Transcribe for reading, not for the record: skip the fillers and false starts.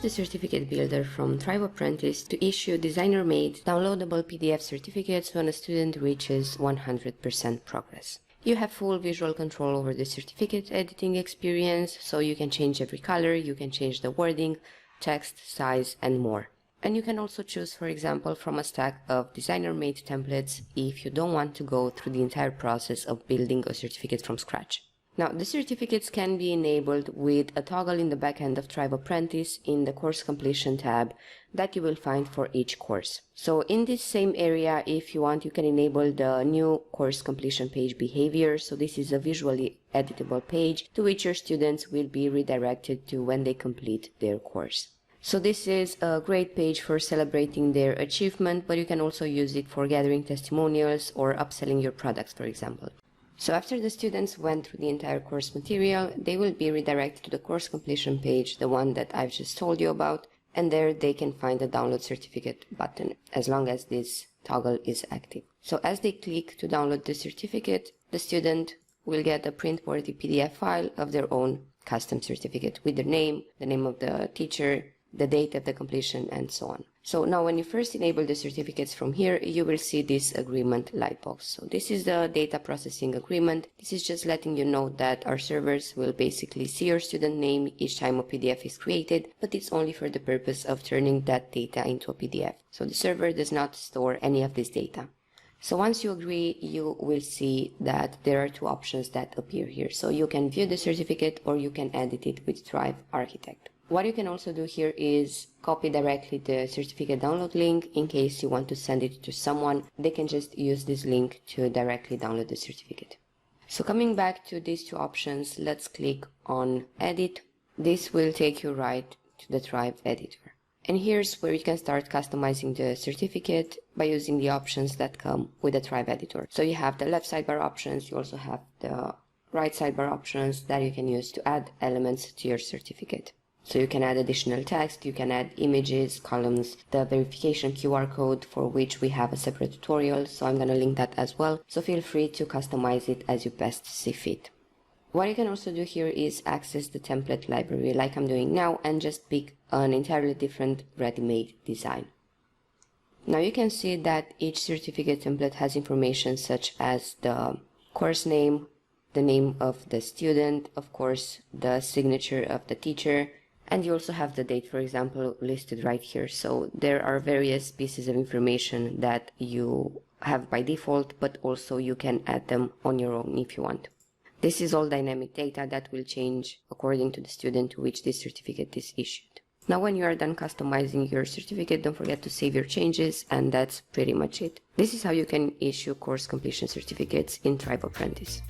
the certificate builder from Thrive Apprentice to issue designer-made downloadable PDF certificates when a student reaches 100% progress. You have full visual control over the certificate editing experience, so you can change every color, you can change the wording, text, size, and more. And you can also choose, for example, from a stack of designer-made templates if you don't want to go through the entire process of building a certificate from scratch. Now, the certificates can be enabled with a toggle in the backend of Thrive Apprentice in the course completion tab that you will find for each course. So in this same area, if you want, you can enable the new course completion page behavior. So this is a visually editable page to which your students will be redirected to when they complete their course. So this is a great page for celebrating their achievement, but you can also use it for gathering testimonials or upselling your products, for example. So after the students went through the entire course material, they will be redirected to the course completion page, the one that I've just told you about, and there they can find the download certificate button, as long as this toggle is active. So as they click to download the certificate, the student will get a print-worthy PDF file of their own custom certificate with their name, the name of the teacher, the date of the completion, and so on. So now when you first enable the certificates from here, you will see this agreement lightbox. So this is the data processing agreement. This is just letting you know that our servers will basically see your student name each time a PDF is created, but it's only for the purpose of turning that data into a PDF. So the server does not store any of this data. So once you agree, you will see that there are two options that appear here. So you can view the certificate or you can edit it with Thrive Architect. What you can also do here is copy directly the certificate download link. In case you want to send it to someone, they can just use this link to directly download the certificate. So coming back to these two options, let's click on Edit. This will take you right to the Thrive editor. And here's where you can start customizing the certificate by using the options that come with the Thrive editor. So you have the left sidebar options, you also have the right sidebar options that you can use to add elements to your certificate. So you can add additional text, you can add images, columns, the verification QR code for which we have a separate tutorial, so I'm going to link that as well. So feel free to customize it as you best see fit. What you can also do here is access the template library like I'm doing now and just pick an entirely different ready-made design. Now you can see that each certificate template has information such as the course name, the name of the student, of course the signature of the teacher, and you also have the date, for example, listed right here. So there are various pieces of information that you have by default, but also you can add them on your own if you want. This is all dynamic data that will change according to the student to which this certificate is issued. Now when you are done customizing your certificate, don't forget to save your changes, and that's pretty much it. This is how you can issue course completion certificates in Thrive Apprentice.